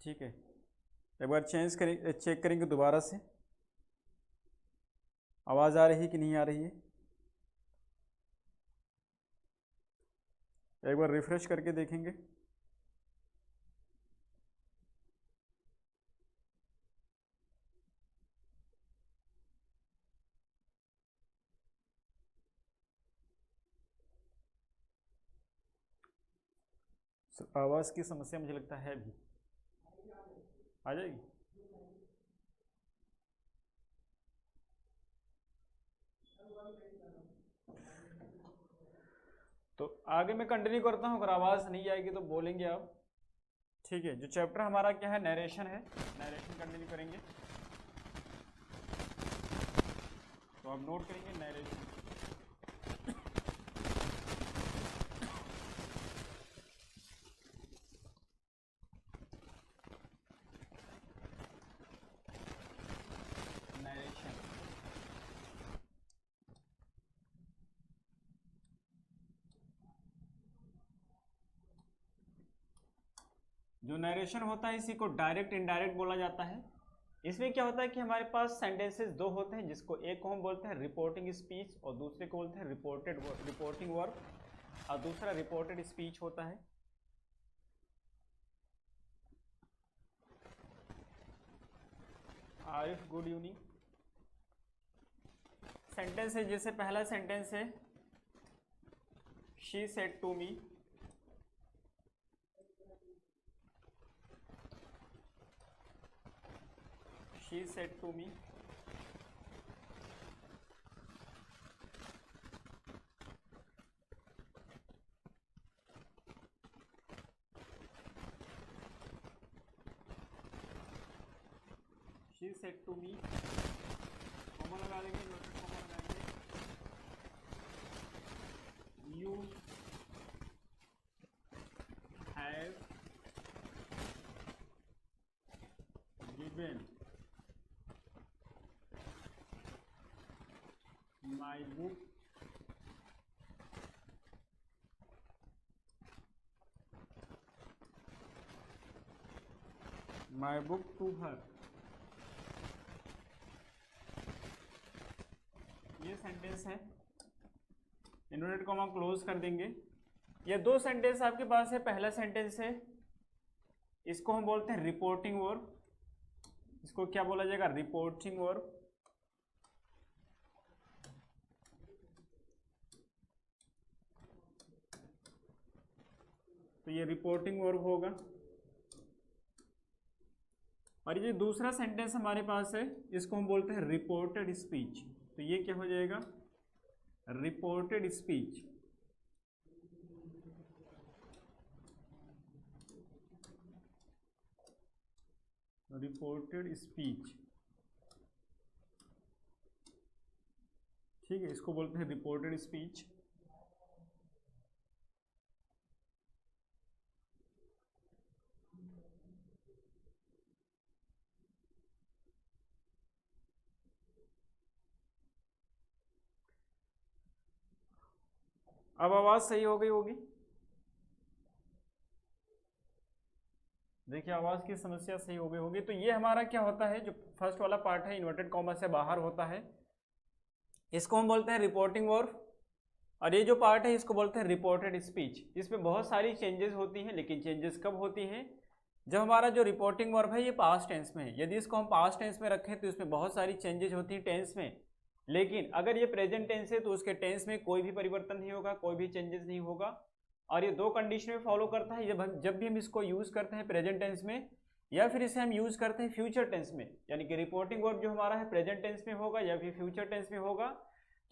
ठीक है, एक बार चेक करेंगे दोबारा से आवाज़ आ रही है कि नहीं आ रही है। एक बार रिफ्रेश करके देखेंगे। आवाज़ की समस्या मुझे लगता है भी आ जाएगी। तो आगे मैं कंटिन्यू करता हूँ, अगर आवाज़ नहीं आएगी तो बोलेंगे आप। ठीक है, जो चैप्टर हमारा क्या है, नरेशन है, नरेशन कंटिन्यू करेंगे। तो आप नोट करेंगे नरेशन। नरेशन जो नरेशन होता है इसी को डायरेक्ट इनडायरेक्ट बोला जाता है। इसमें क्या होता है कि हमारे पास सेंटेंसेस दो होते हैं, जिसको एक को हम बोलते हैं रिपोर्टिंग स्पीच और दूसरे को बोलते हैं रिपोर्टिंग वर्ब, और दूसरा रिपोर्टेड स्पीच होता है। Arif good evening. सेंटेंस है, जैसे पहला सेंटेंस है she said to me, she said to me. She said to me, comma लगा देंगे, इन्वर्टेड कॉमा लगाएंगे। You have given my book to her. ये सेंटेंस है, इन्वर्टेड कॉमा क्लोज कर देंगे। ये दो सेंटेंस आपके पास है। पहला सेंटेंस है, इसको हम बोलते हैं रिपोर्टिंग वर्ब, इसको क्या बोला जाएगा, रिपोर्टिंग वर्ब। तो ये रिपोर्टिंग वर्ब होगा। और ये दूसरा सेंटेंस हमारे पास है, इसको हम बोलते हैं रिपोर्टेड स्पीच। तो ये क्या हो जाएगा, रिपोर्टेड स्पीच। रिपोर्टेड स्पीच, ठीक है, इसको बोलते हैं रिपोर्टेड स्पीच। अब आवाज सही हो गई होगी। देखिए आवाज की समस्या सही हो गई होगी। तो ये हमारा क्या होता है, जो फर्स्ट वाला पार्ट है इन्वर्टेड कॉमा से बाहर होता है, इसको हम बोलते हैं रिपोर्टिंग वर्ब। और ये जो पार्ट है इसको बोलते हैं रिपोर्टेड स्पीच। इसमें बहुत सारी चेंजेस होती हैं, लेकिन चेंजेस कब होती हैं, जब हमारा जो रिपोर्टिंग वर्ब है ये पास्ट टेंस में है। यदि इसको हम पास्ट टेंस में रखें तो इसमें बहुत सारी चेंजेस होती हैं टेंस में। लेकिन अगर ये प्रेजेंट टेंस है तो उसके टेंस में कोई भी परिवर्तन नहीं होगा, कोई भी चेंजेस नहीं होगा। और ये दो कंडीशन में फॉलो करता है, जब भी हम इसको यूज करते हैं प्रेजेंट टेंस में, या फिर इसे हम यूज करते हैं फ्यूचर टेंस में, यानी कि रिपोर्टिंग वर्ब जो हमारा है प्रेजेंट टेंस में होगा या फिर फ्यूचर टेंस में होगा।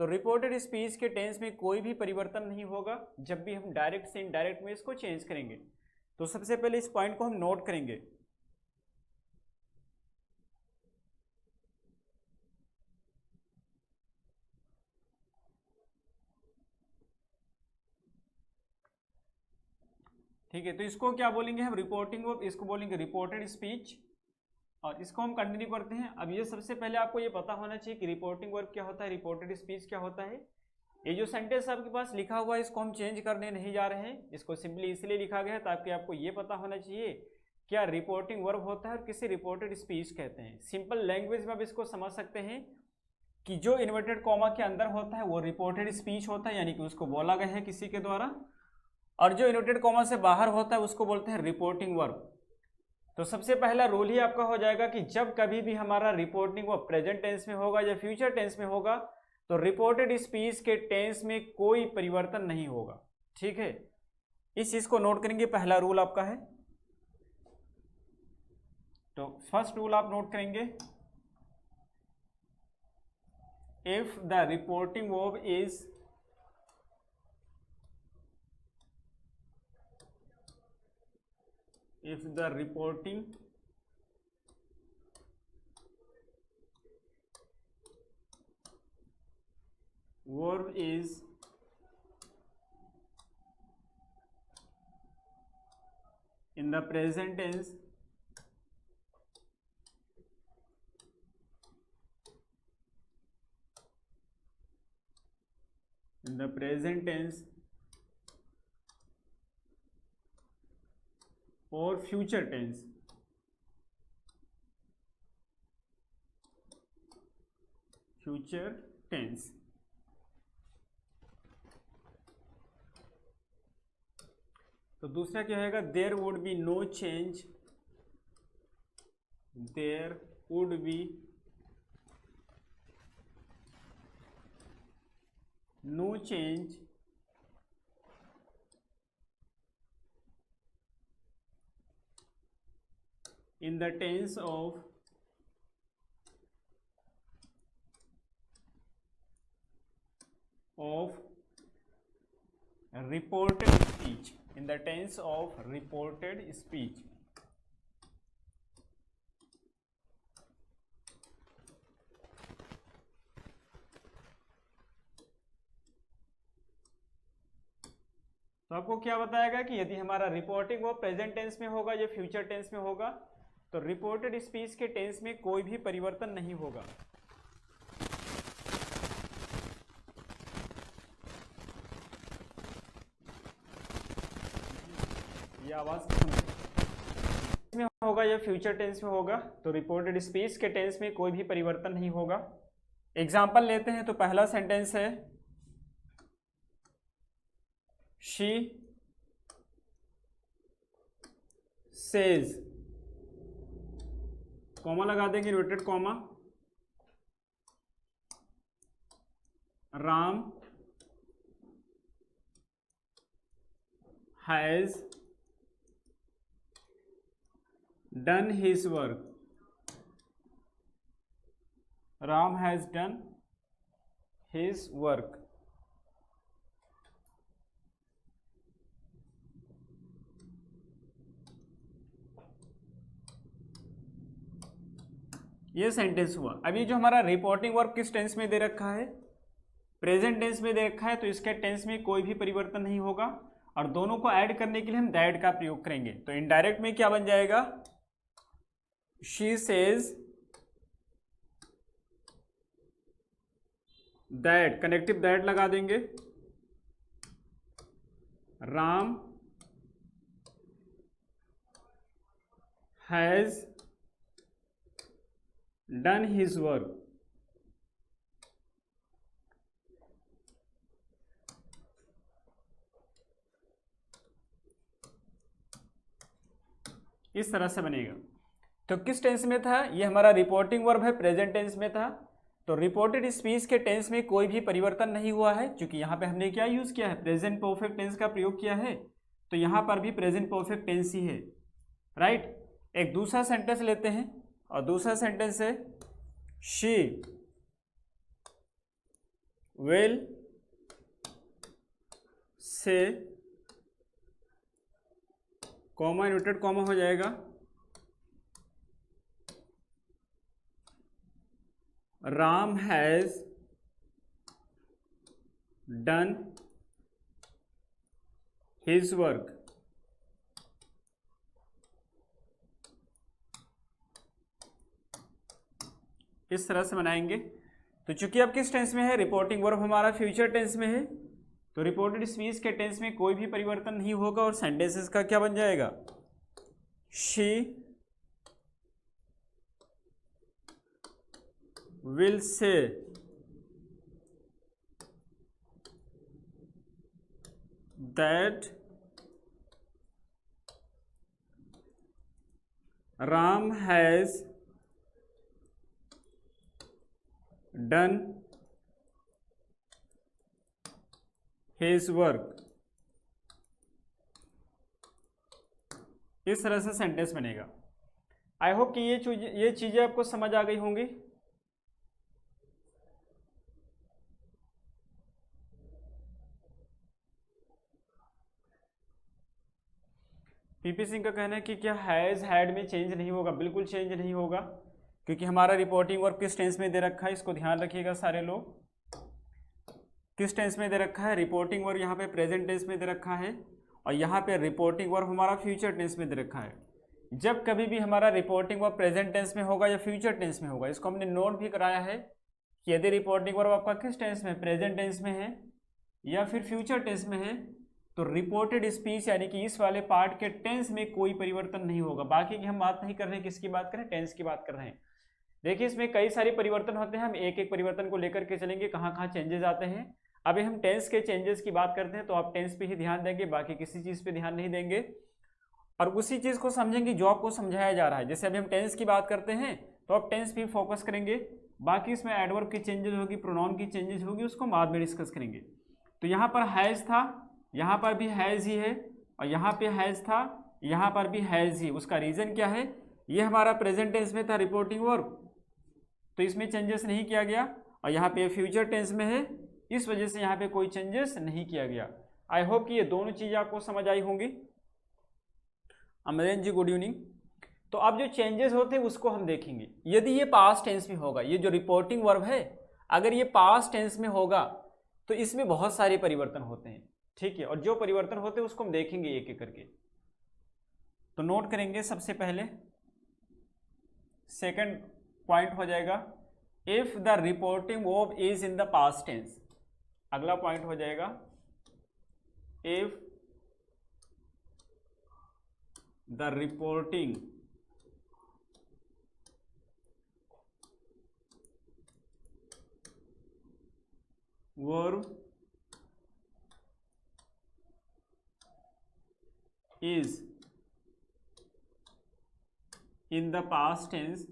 तो रिपोर्टेड स्पीच के टेंस में कोई भी परिवर्तन नहीं होगा जब भी हम डायरेक्ट से इनडायरेक्ट में इसको चेंज करेंगे। तो सबसे पहले इस पॉइंट को हम नोट करेंगे। ठीक है, तो इसको क्या बोलेंगे हम, रिपोर्टिंग वर्ब, इसको बोलेंगे रिपोर्टेड स्पीच। और इसको हम कंटिन्यू करते हैं। अब ये सबसे पहले आपको ये पता होना चाहिए कि रिपोर्टिंग वर्ब क्या होता है, रिपोर्टेड स्पीच क्या होता है। ये जो सेंटेंस आपके पास लिखा हुआ है इसको हम चेंज करने नहीं जा रहे हैं, इसको सिंपली इसलिए लिखा गया है ताकि आपको ये पता होना चाहिए क्या रिपोर्टिंग वर्ब होता है और किसी रिपोर्टेड स्पीच कहते हैं। सिंपल लैंग्वेज में आप इसको समझ सकते हैं कि जो इन्वर्टेड कॉमा के अंदर होता है वो रिपोर्टेड स्पीच होता है, यानी कि उसको बोला गया है किसी के द्वारा, और जो इन्वर्टेड कॉमा से बाहर होता है उसको बोलते हैं रिपोर्टिंग वर्ब। तो सबसे पहला रूल ही आपका हो जाएगा कि जब कभी भी हमारा रिपोर्टिंग वर्ब प्रेजेंट टेंस में होगा या फ्यूचर टेंस में होगा तो रिपोर्टेड स्पीच के टेंस में कोई परिवर्तन नहीं होगा। ठीक है, इस चीज को नोट करेंगे, पहला रूल आपका है। तो फर्स्ट रूल आप नोट करेंगे, if the reporting verb is if the reporting verb is in the present tense or future tense तो दूसरा क्या होगा, there would be no change in the tense of reported speech, in the tense of reported speech। तो आपको क्या बताएगा कि यदि हमारा रिपोर्टिंग वो प्रेजेंट टेंस में होगा या फ्यूचर टेंस में होगा तो रिपोर्टेड स्पीच के टेंस में कोई भी परिवर्तन नहीं होगा। ये आवाज में होगा या फ्यूचर टेंस में होगा तो रिपोर्टेड स्पीच के टेंस में कोई भी परिवर्तन नहीं होगा। एग्जाम्पल लेते हैं, तो पहला सेंटेंस है शी सेज, कॉमा लगा देंगे, inverted comma, Ram has done his work, Ram has done his work. ये सेंटेंस हुआ। अभी जो हमारा रिपोर्टिंग वर्ब किस टेंस में दे रखा है, प्रेजेंट टेंस में दे रखा है, तो इसके टेंस में कोई भी परिवर्तन नहीं होगा और दोनों को ऐड करने के लिए हम दैट का प्रयोग करेंगे। तो इनडायरेक्ट में क्या बन जाएगा, she says that, connective that लगा देंगे, Ram has done his work, इस तरह से बनेगा। तो किस टेंस में था, ये हमारा रिपोर्टिंग वर्ब है, प्रेजेंट टेंस में था। तो रिपोर्टेड स्पीच के टेंस में कोई भी परिवर्तन नहीं हुआ है, क्योंकि यहाँ पे हमने क्या यूज किया है, प्रेजेंट परफेक्ट टेंस का प्रयोग किया है, तो यहाँ पर भी प्रेजेंट परफेक्ट टेंस ही है, राइट। एक दूसरा सेंटेंस लेते हैं और दूसरा सेंटेंस है she will say, comma inverted comma हो जाएगा, Ram has done his work. इस तरह से बनाएंगे। तो चूंकि अब किस टेंस में है, रिपोर्टिंग वर्ब हमारा फ्यूचर टेंस में है, तो रिपोर्टेड स्पीच के टेंस में कोई भी परिवर्तन नहीं होगा और सेंटेंसेस का क्या बन जाएगा, she will say that Ram has done his work। इस तरह से सेंटेंस बनेगा। आई होप कि ये चीजें आपको समझ आ गई होंगी। पीपी सिंह का कहना है कि क्या हैज हैड में चेंज नहीं होगा, बिल्कुल चेंज नहीं होगा, क्योंकि हमारा रिपोर्टिंग वर्ब किस टेंस में दे रखा है, इसको ध्यान रखिएगा सारे लोग। किस टेंस में दे रखा है? रिपोर्टिंग वर्ब यहाँ पे प्रेजेंट टेंस में दे रखा है, और यहाँ पे रिपोर्टिंग वर्ब हमारा फ्यूचर टेंस में दे रखा है। जब कभी भी हमारा रिपोर्टिंग वर्ब प्रेजेंट टेंस में होगा या फ्यूचर टेंस में होगा, इसको हमने नोट भी कराया है कि यदि रिपोर्टिंग वर्ब आपका किस टेंस में, प्रेजेंट टेंस में है या फिर फ्यूचर टेंस में है, तो रिपोर्टेड स्पीच यानी कि इस वाले पार्ट के टेंस में कोई परिवर्तन नहीं होगा। बाकी की हम बात नहीं कर रहे हैं, किसकी बात कर रहे हैं? टेंस की बात कर रहे हैं। देखिए इसमें कई सारे परिवर्तन होते हैं, हम एक एक परिवर्तन को लेकर के चलेंगे, कहाँ कहाँ चेंजेस आते हैं। अभी हम टेंस के चेंजेस की बात करते हैं, तो आप टेंस पे ही ध्यान देंगे, बाकी किसी चीज़ पे ध्यान नहीं देंगे, और उसी चीज़ को समझेंगे जो आपको समझाया जा रहा है। जैसे अभी हम टेंस की बात करते हैं तो आप टेंस पे फोकस करेंगे, बाकी इसमें एडवर्ब की चेंजेस होगी, प्रोनाउन की चेंजेस होगी, उसको बाद में डिस्कस करेंगे। तो यहाँ पर हैज़ था, यहाँ पर भी हैज़ ही है, और यहाँ पे हैज़ था, यहाँ पर भी हैज़ ही। उसका रीज़न क्या है? ये हमारा प्रेजेंट टेंस में था रिपोर्टिंग वर्ब, तो इसमें चेंजेस नहीं किया गया, और यहाँ पे फ्यूचर टेंस में है, इस वजह से यहाँ पे कोई चेंजेस नहीं किया गया। आई होप कि ये दोनों चीज़ें आपको समझ आई होंगी। अमरेन जी गुड इवनिंग। तो अब जो चेंजेस होते हैं उसको हम देखेंगे। यदि ये पास्ट टेंस में होगा, ये जो रिपोर्टिंग वर्ब है अगर ये पास्ट टेंस में होगा तो इसमें बहुत सारे परिवर्तन होते हैं, ठीक है, और जो परिवर्तन होते हैं उसको हम देखेंगे एक एक करके। तो नोट करेंगे, सबसे पहले सेकंड पॉइंट हो जाएगा if the reporting verb is in the past tense. अगला पॉइंट हो जाएगा if the reporting verb is in the past tense,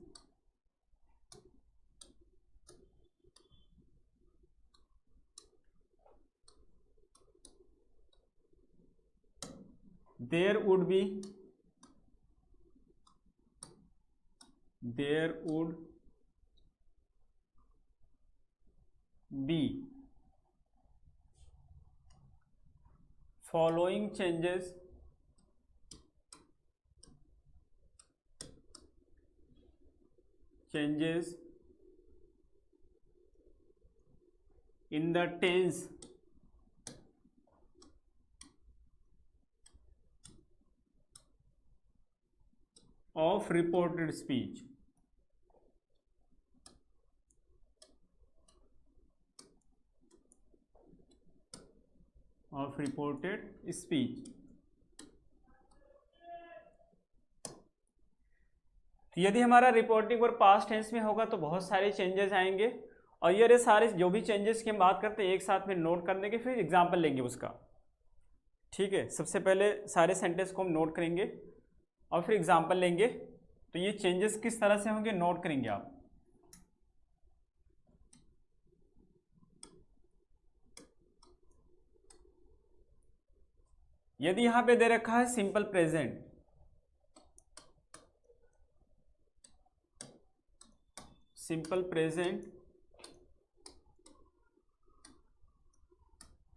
there would be following changes in the tense of reported speech। of reported speech। यदि हमारा reporting verb past tense में होगा तो बहुत सारे चेंजेस आएंगे, और ये सारे जो भी चेंजेस की हम बात करते हैं एक साथ में नोट कर देंगे, फिर एग्जांपल लेंगे उसका, ठीक है। सबसे पहले सारे सेंटेंस को हम नोट करेंगे और फिर एग्जांपल लेंगे। तो ये चेंजेस किस तरह से होंगे नोट करेंगे आप। यदि यहां पे दे रखा है सिंपल प्रेजेंट,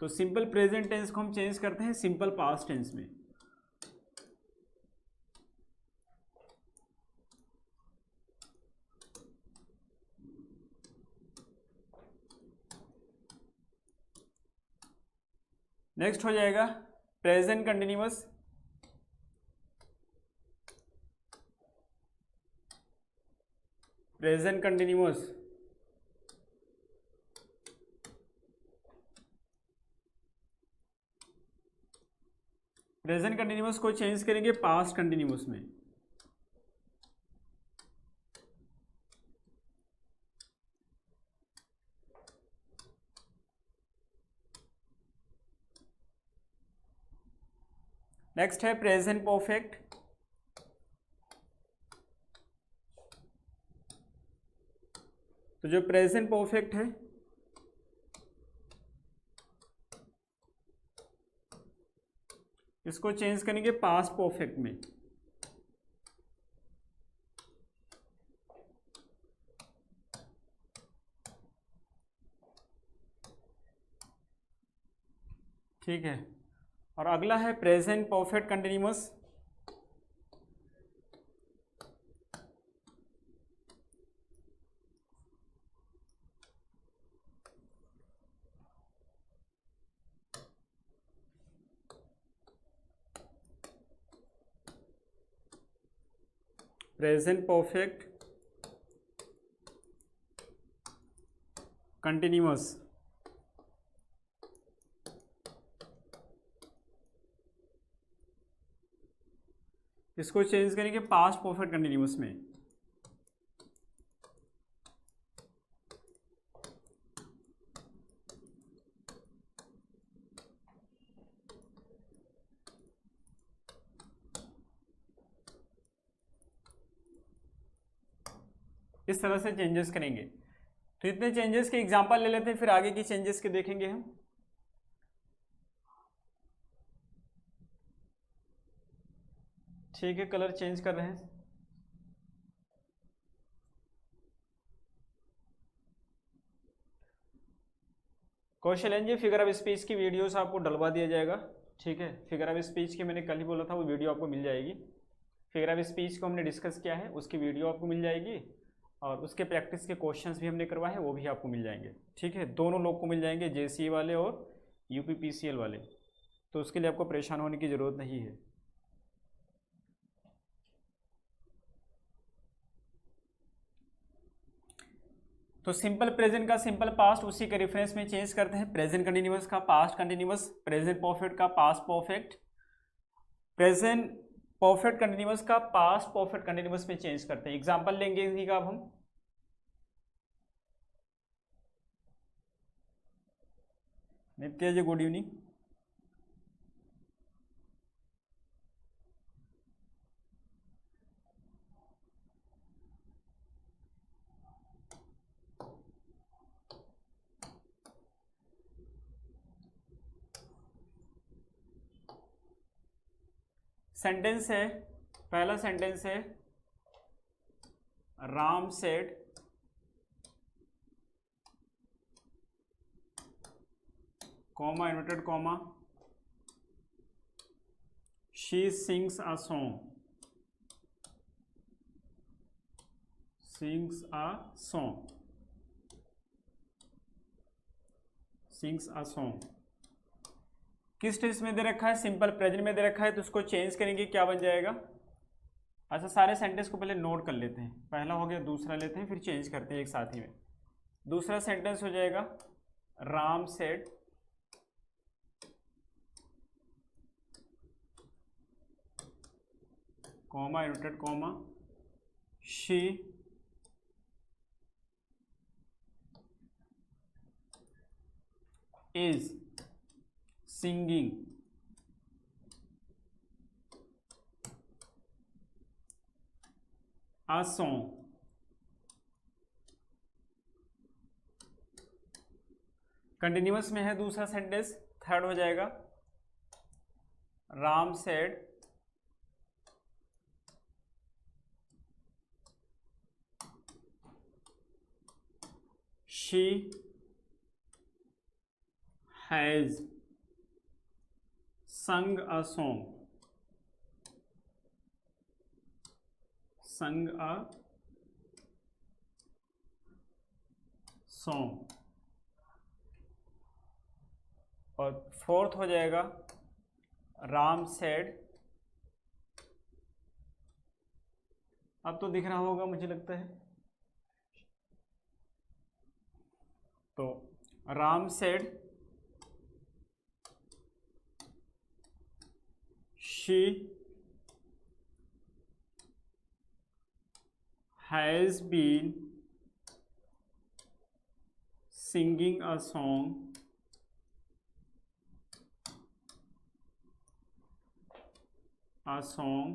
तो सिंपल प्रेजेंट टेंस को हम चेंज करते हैं सिंपल पास्ट टेंस में। नेक्स्ट हो जाएगा प्रेजेंट कंटिन्यूअस, प्रेजेंट कंटिन्यूअस को चेंज करेंगे पास्ट कंटिन्यूअस में। नेक्स्ट है प्रेजेंट परफेक्ट। तो जो प्रेजेंट परफेक्ट है इसको चेंज करेंगे पास्ट परफेक्ट में। ठीक है, और अगला है present perfect continuous. Present perfect continuous, इसको चेंज करेंगे पास्ट परफेक्ट कंटिन्यूअस में। इस तरह से चेंजेस करेंगे। तो इतने चेंजेस के एग्जांपल ले लेते हैं, फिर आगे की चेंजेस के देखेंगे हम। ठीक है, कलर चेंज कर रहे हैं। कौशलेंद्र जी, फिगर ऑफ स्पीच की वीडियोस आपको डलवा दिया जाएगा। ठीक है, फिगर ऑफ स्पीच की मैंने कल ही बोला था, वो वीडियो आपको मिल जाएगी। फिगर ऑफ स्पीच को हमने डिस्कस किया है, उसकी वीडियो आपको मिल जाएगी, और उसके प्रैक्टिस के क्वेश्चंस भी हमने करवाए हैं, वो भी आपको मिल जाएंगे। ठीक है, दोनों लोग को मिल जाएंगे, जेसीए वाले और यूपीपीसीएल वाले। तो उसके लिए आपको परेशान होने की ज़रूरत नहीं है। तो सिंपल प्रेजेंट का सिंपल पास्ट उसी के रेफरेंस में चेंज करते हैं। प्रेजेंट कंटिन्यूअस का पास्ट कंटिन्यूअस, प्रेजेंट परफेक्ट का past perfect, present perfect continuous का पास्ट परफेक्ट कंटिन्यूअस में चेंज करते हैं। एग्जांपल लेंगे इन्हीं का अब हम। नित्या जी, गुड इवनिंग। सेंटेंस है, पहला सेंटेंस है Ram said comma inverted comma she sings a song, sings a song, sings a song. किस टेंस में दे रखा है? सिंपल प्रेजेंट में दे रखा है, तो उसको चेंज करेंगे, क्या बन जाएगा? अच्छा, सारे सेंटेंस को पहले नोट कर लेते हैं। पहला हो गया, दूसरा लेते हैं, फिर चेंज करते हैं एक साथ ही में। दूसरा सेंटेंस हो जाएगा Ram said comma inverted comma she is singing a song. Continuous में है दूसरा सेंटेंस, थर्ड हो जाएगा Ram said she has sung a song, sung a song। और फोर्थ हो जाएगा राम सेड, अब तो दिख रहा होगा मुझे लगता है। तो Ram said she has been singing a song a song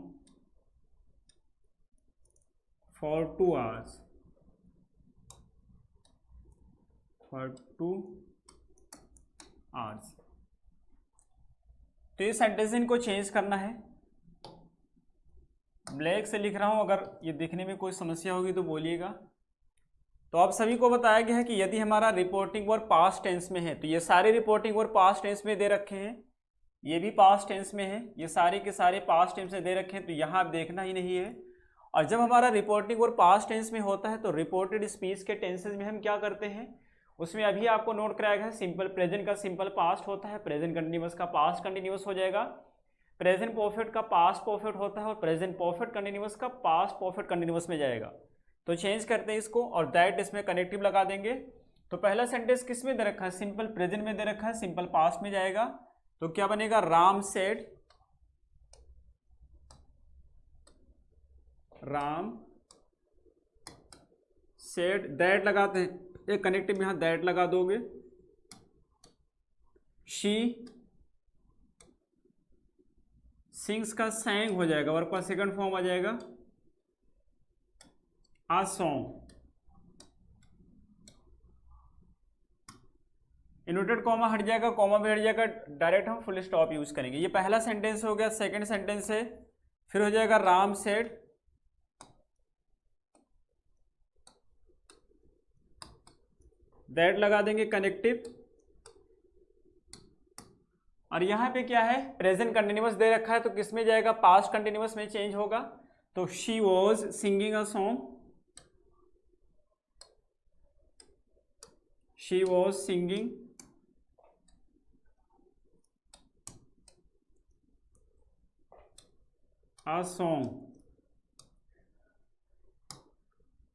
for 2 hours, for 2 hours। तो ये सेंटेंस इनको चेंज करना है। ब्लैक से लिख रहा हूं, अगर ये दिखने में कोई समस्या होगी तो बोलिएगा। तो आप सभी को बताया गया है कि यदि हमारा रिपोर्टिंग वर्ब पास्ट टेंस में है, तो ये सारे रिपोर्टिंग वर्ब पास्ट टेंस में दे रखे हैं, ये भी पास्ट टेंस में है, ये सारे के सारे पास्ट टेंस में दे रखे हैं, तो यहाँ आप देखना ही नहीं है। और जब हमारा रिपोर्टिंग वर्ब पास्ट टेंस में होता है तो रिपोर्टेड स्पीच के टेंसेज में हम क्या करते हैं, उसमें अभी आपको नोट कराया गया है, सिंपल प्रेजेंट का सिंपल पास्ट होता है, प्रेजेंट कंटिन्यूअस का पास्ट कंटिन्यूअस हो जाएगा, प्रेजेंट परफेक्ट का पास्ट परफेक्ट होता है, और प्रेजेंट परफेक्ट कंटिन्यूअस का पास्ट परफेक्ट कंटिन्यूअस में जाएगा। तो चेंज करते हैं इसको, और दैट इसमें कनेक्टिव लगा देंगे। तो पहला सेंटेंस किस में दे रखा है, सिंपल प्रेजेंट में दे रखा है, सिंपल पास्ट में जाएगा, तो क्या बनेगा, Ram said, Ram said, that लगाते हैं, एक कनेक्टिव यहां दैट लगा दोगे, शी सिंग्स का सैंग हो जाएगा, वर्ब का सेकंड फॉर्म आ जाएगा, आ सॉन्ग। इन्वर्टेड कॉमा हट जाएगा, कॉमा भी हट जाएगा, डायरेक्ट हम फुल स्टॉप यूज करेंगे। ये पहला सेंटेंस हो गया। सेकंड सेंटेंस है, फिर हो जाएगा राम सेड, दैट लगा देंगे कनेक्टिव, और यहां पे क्या है, प्रेजेंट कंटिन्यूअस दे रखा है, तो किस में जाएगा, पास्ट कंटिन्यूअस में चेंज होगा, तो she was singing a song, she was singing a song.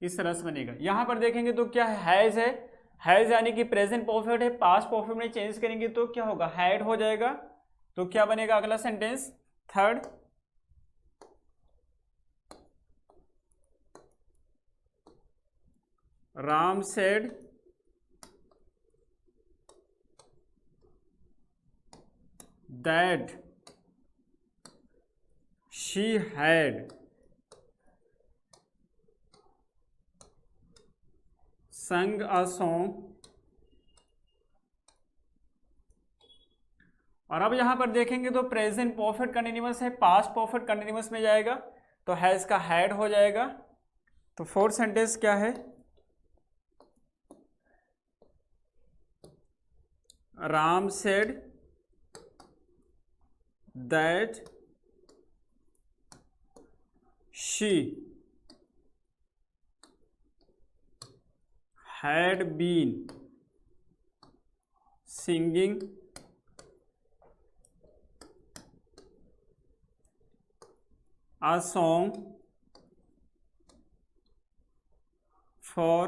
इस तरह से बनेगा। यहां पर देखेंगे तो क्या हैज है, हैज यानी कि प्रेजेंट परफेक्ट है, पास्ट परफेक्ट में चेंज करेंगे तो क्या होगा, हैड हो जाएगा। तो क्या बनेगा अगला sentence, third, Ram said that she had संग अ सॉन्ग। और अब यहां पर देखेंगे तो प्रेजेंट परफेक्ट कंटिन्यूअस है, पास्ट परफेक्ट कंटिन्यूअस में जाएगा, तो हैज का हैड हो जाएगा। तो फोर्थ सेंटेंस क्या है, Ram said that she had been singing a song for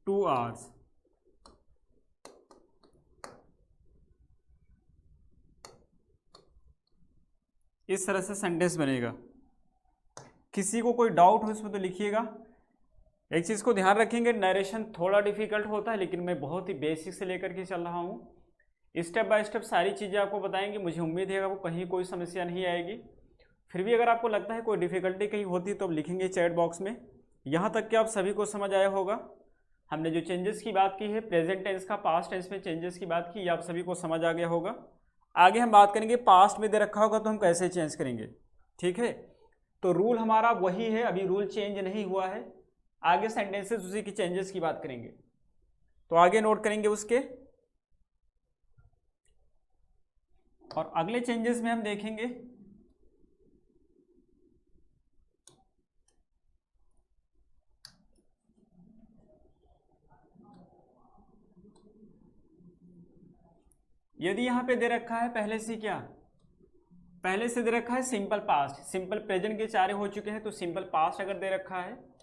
2 hours। इस तरह से सेंटेंस बनेगा। किसी को कोई डाउट हो इसमें तो लिखिएगा। एक चीज़ को ध्यान रखेंगे, नरेशन थोड़ा डिफिकल्ट होता है, लेकिन मैं बहुत ही बेसिक से लेकर के चल रहा हूँ, स्टेप बाय स्टेप सारी चीज़ें आपको बताएंगे। मुझे उम्मीद है आपको कहीं कोई समस्या नहीं आएगी। फिर भी अगर आपको लगता है कोई डिफिकल्टी कहीं होती है तो आप लिखेंगे चैट बॉक्स में। यहाँ तक कि आप सभी को समझ आया होगा। हमने जो चेंजेस की बात की है, प्रेजेंट टेंस का पास्ट टेंस में चेंजेस की बात की, ये आप सभी को समझ आ गया होगा। आगे हम बात करेंगे पास्ट में दे रखा होगा तो हम कैसे चेंज करेंगे, ठीक है। तो रूल हमारा वही है, अभी रूल चेंज नहीं हुआ है। आगे सेंटेंसेस उसी की चेंजेस की बात करेंगे, तो आगे नोट करेंगे उसके। और अगले चेंजेस में हम देखेंगे यदि यहां पे दे रखा है पहले से, क्या पहले से दे रखा है सिंपल पास्ट, सिंपल प्रेजेंट के चारे हो चुके हैं, तो सिंपल पास्ट अगर दे रखा है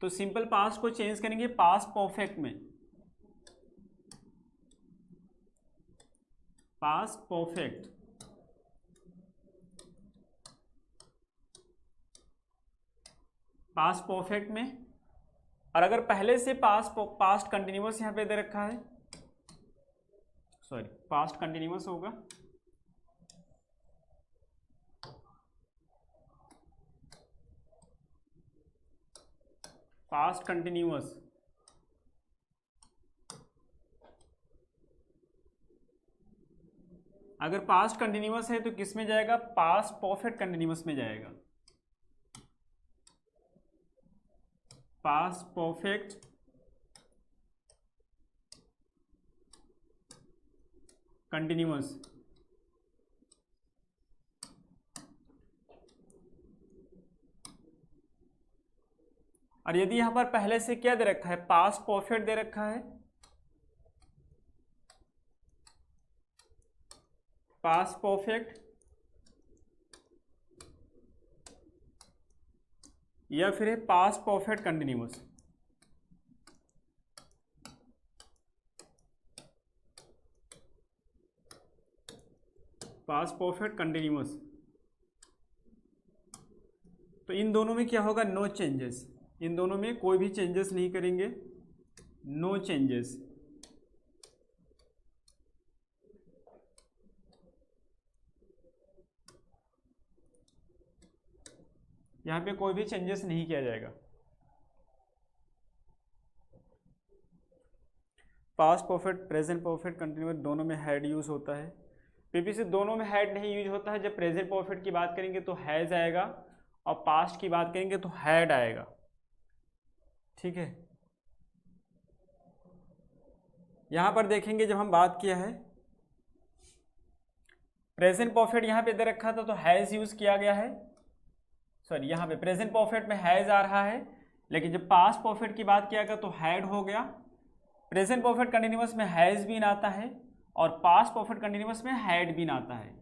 तो सिंपल पास्ट को चेंज करेंगे पास्ट परफेक्ट में, पास्ट परफेक्ट। पास्ट परफेक्ट में और अगर पहले से पास्ट कंटिन्यूअस यहाँ पे दे रखा है, सॉरी पास्ट कंटिन्यूअस होगा, पास्ट कंटिन्यूअस, अगर पास्ट कंटिन्यूअस है तो किस में जाएगा, पास्ट परफेक्ट कंटिन्यूअस में जाएगा, पास्ट परफेक्ट कंटिन्यूअस। और यदि यहां पर पहले से क्या दे रखा है, पास्ट परफेक्ट दे रखा है, पास्ट परफेक्ट या फिर है past perfect continuous, past perfect continuous, तो इन दोनों में क्या होगा, नो चेंजेस, इन दोनों में कोई भी चेंजेस नहीं करेंगे, नो चेंजेस। यहां पे कोई भी चेंजेस नहीं किया जाएगा। Past perfect, present perfect, continuous दोनों में हैड यूज होता है। पीपीसी दोनों में हैड नहीं यूज होता है। जब प्रेजेंट परफेक्ट की बात करेंगे तो हैज आएगा और पास्ट की बात करेंगे तो हैड आएगा, ठीक है। यहां पर देखेंगे जब हम बात किया है प्रेजेंट परफेक्ट, यहां पे दे रखा था तो हैज यूज किया गया है, सॉरी यहाँ पे प्रेजेंट परफेक्ट में हैज आ रहा है, लेकिन जब पास्ट परफेक्ट की बात किया गया तो हैड हो गया। प्रेजेंट परफेक्ट कंटिन्यूअस में हैज बीन आता है और पास्ट परफेक्ट कंटिन्यूअस में हैड बीन आता है,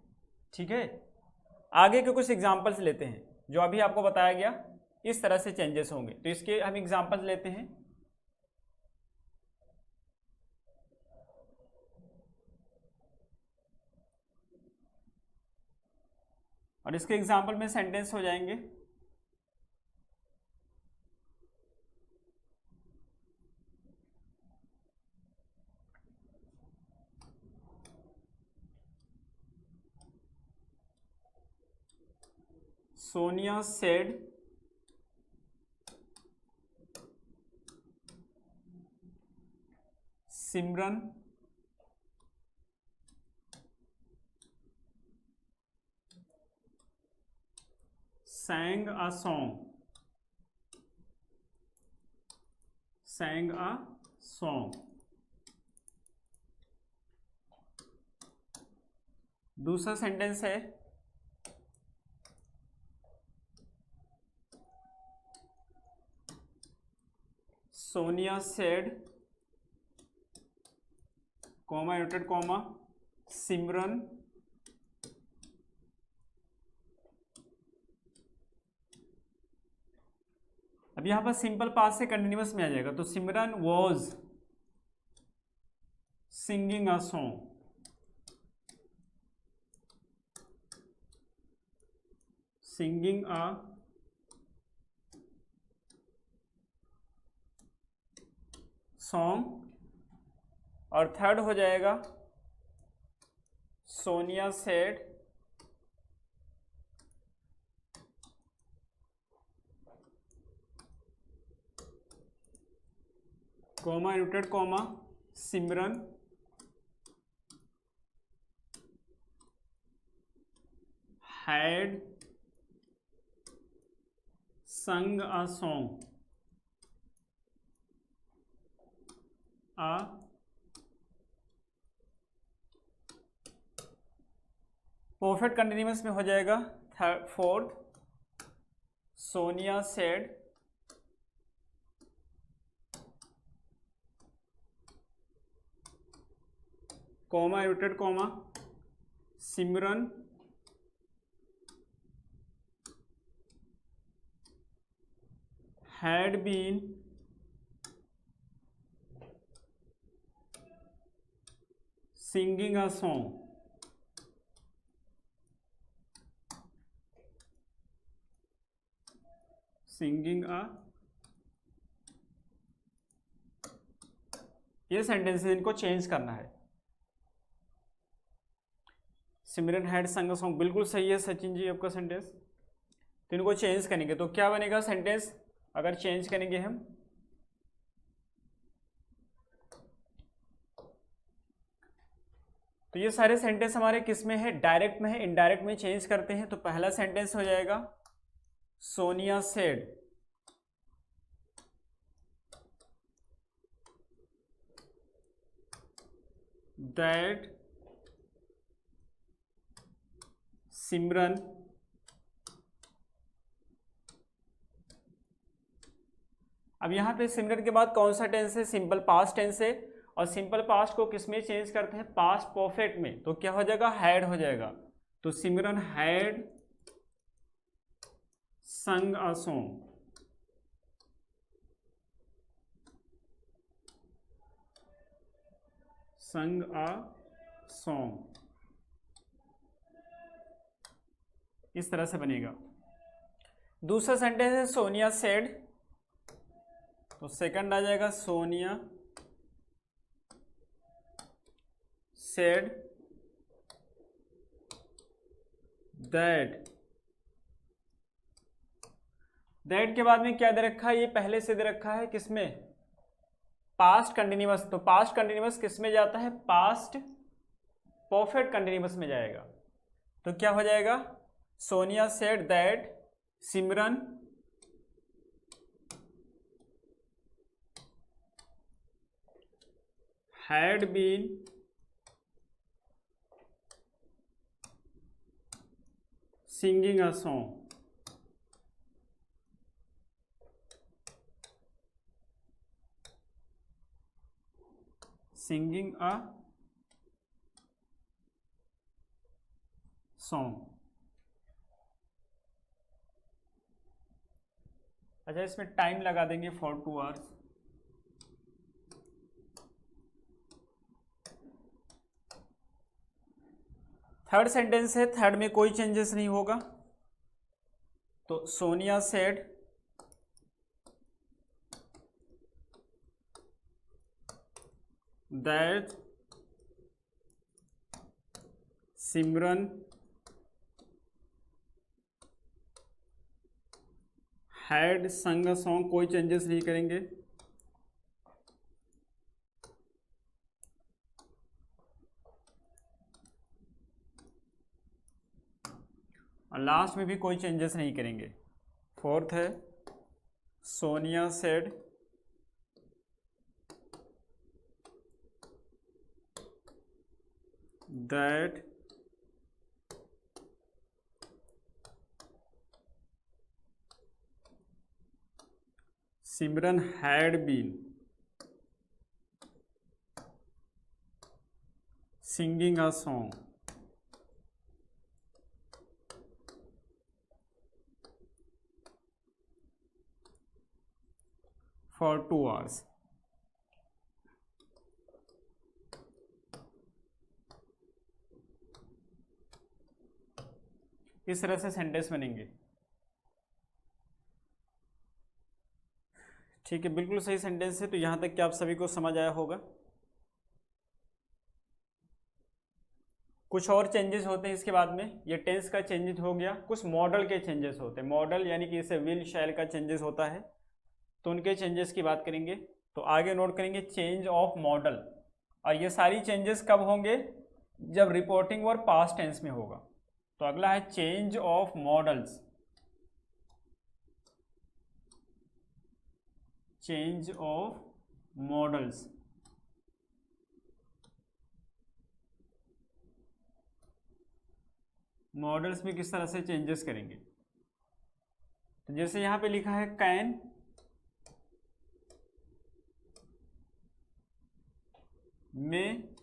ठीक है। आगे के कुछ एग्जांपल्स लेते हैं, जो अभी आपको बताया गया इस तरह से चेंजेस होंगे, तो इसके हम एग्जांपल्स लेते हैं। और इसके एग्जाम्पल में सेंटेंस हो जाएंगे। Sonia said Simran sang a song, sang a song। दूसरा सेंटेंस है सोनिया सेड कॉमा यूटेड कॉमा सिमरन अब यहां पर सिंपल पास से कंटिन्यूअस में आ जाएगा, तो Simran was singing a song, singing a song. और थर्ड हो जाएगा सोनिया सेड कॉमा यूटेड comma Simran had sung a song, a perfect continuous में हो जाएगा फोर्थ सोनिया सेड कॉमा यूटेड comma Simran had been singing a song, singing a ये सेंटेंस इनको चेंज करना है। सिमरन हैड संग सॉन्ग, बिल्कुल सही है सचिन जी आपका सेंटेंस। तो इनको चेंज करेंगे तो क्या बनेगा सेंटेंस, अगर चेंज करेंगे हम, तो ये सारे सेंटेंस हमारे किस में है, डायरेक्ट में है। इनडायरेक्ट में चेंज करते हैं तो पहला सेंटेंस हो जाएगा सोनिया सेड दैट सिमरन अब यहां पे सिमरन के बाद कौन सा टेंस है, सिंपल पास्ट टेंस है। और सिंपल पास्ट को किस में चेंज करते हैं, पास्ट परफेक्ट में, तो क्या हो जाएगा, हैड हो जाएगा। तो सिमरन हैड संग अ सॉन्ग, संग अ सॉन्ग, इस तरह से बनेगा। दूसरा सेंटेंस है सोनिया सेड, तो सेकंड आ जाएगा सोनिया सेड दैट। दैट के बाद में क्या दे रखा है, ये पहले से दे रखा है किसमें, पास्ट कंटिन्यूअस। तो पास्ट कंटिन्यूअस किस में जाता है, पास्ट परफेक्ट कंटिन्यूअस में जाएगा। तो क्या हो जाएगा, Sonia said that Simran had been singing a song, singing a song। अच्छा, इसमें टाइम लगा देंगे फॉर 2 आवर्स। थर्ड सेंटेंस है, थर्ड में कोई चेंजेस नहीं होगा। तो Sonia said that Simran had संग अ सॉन्ग, कोई चेंजेस नहीं करेंगे। और लास्ट में भी कोई चेंजेस नहीं करेंगे। फोर्थ है Sonia said that Simran had been singing a song for 2 hours. इस तरह से सेंटेंस बनेंगे। ठीक है, बिल्कुल सही सेंटेंस है। तो यहां तक कि आप सभी को समझ आया होगा। कुछ और चेंजेस होते हैं इसके बाद में, ये टेंस का चेंजेस हो गया। कुछ मॉडल के चेंजेस होते हैं, मॉडल यानी कि इसे विल शैल का चेंजेस होता है, तो उनके चेंजेस की बात करेंगे। तो आगे नोट करेंगे चेंज ऑफ मॉडल। और ये सारी चेंजेस कब होंगे, जब रिपोर्टिंग और पास्ट टेंस में होगा। तो अगला है change of models, change of models. Models में किस तरह से चेंजेस करेंगे, तो जैसे यहां पे लिखा है कैन, में,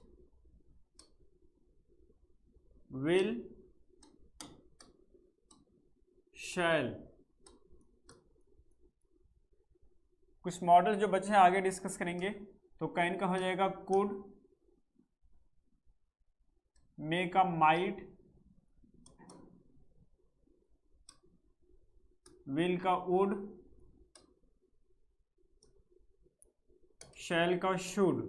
विल, शैल। कुछ मॉडल जो बचे हैं आगे डिस्कस करेंगे। तो कैन का हो जाएगा कुड, मे का माइट, विल का वुड, शैल का शुड।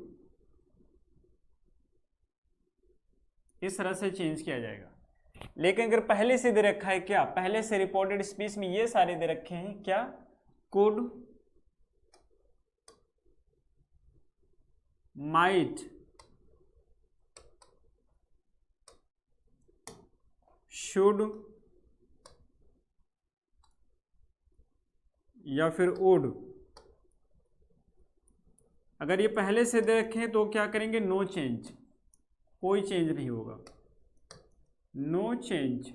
इस तरह से चेंज किया जाएगा। लेकिन अगर पहले से दे रखा है क्या, पहले से रिपोर्टेड स्पीच में ये सारे दे रखे हैं क्या, कुड, माइट, शुड या फिर वुड, अगर ये पहले से दे रखे हैं तो क्या करेंगे, नो चेंज, कोई चेंज नहीं होगा, नो चेंज।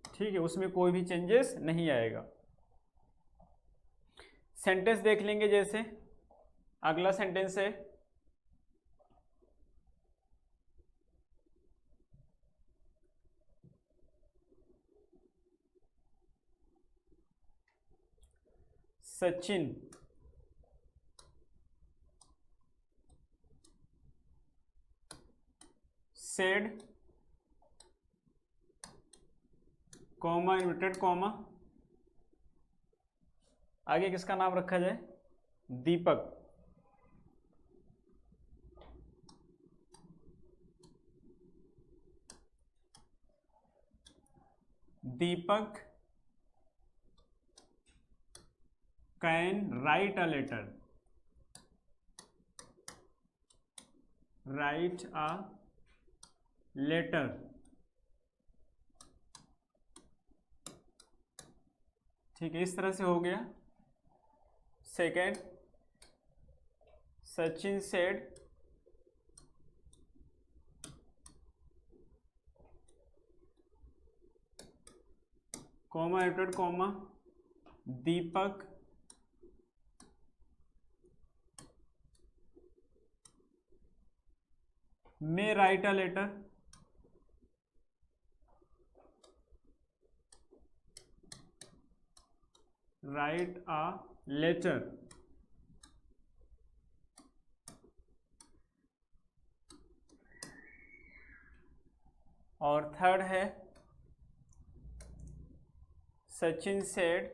ठीक है, उसमें कोई भी चेंजेस नहीं आएगा। सेंटेंस देख लेंगे, जैसे अगला सेंटेंस है Sachin said, comma inverted comma, आगे किसका नाम रखा जाए, Deepak, Deepak can write a letter, write a letter. ठीक है, इस तरह से हो गया। Second, Sachin said comma added comma, Deepak may write a letter, write a letter. और थर्ड है Sachin said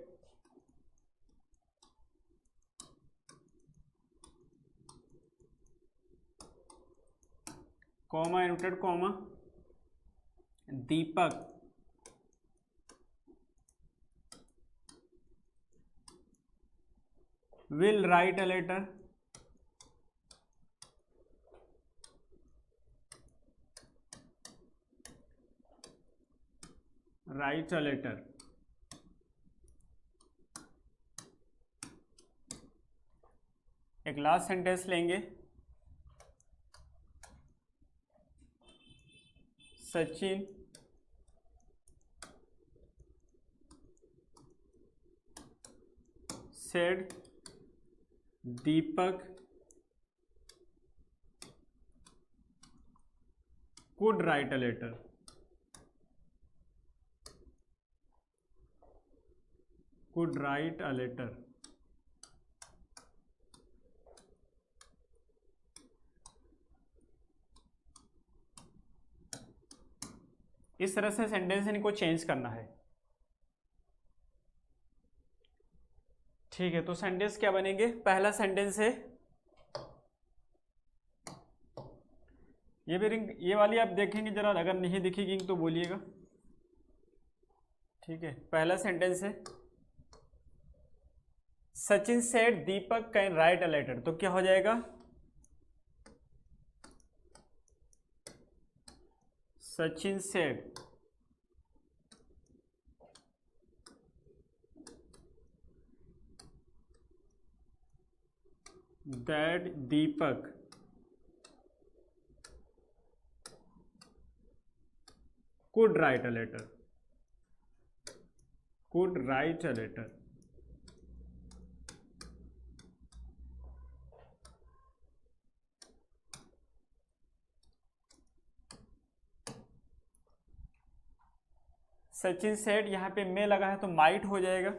comma inverted comma, Deepak will write a letter, write a letter। एक लास्ट सेंटेंस लेंगे, Sachin said Deepak could write a letter, could write a letter। इस तरह से sentence इनको change करना है। ठीक है, तो सेंटेंस क्या बनेंगे, पहला सेंटेंस है, ये भी रिंग, ये वाली आप देखेंगे जरा, अगर नहीं दिखेगी तो बोलिएगा। ठीक है, पहला सेंटेंस है Sachin said Deepak can write a letter, तो क्या हो जाएगा, Sachin said that Deepak could write a letter, could write a letter। Sachin said, यहां पे मे लगा है तो माइट हो जाएगा,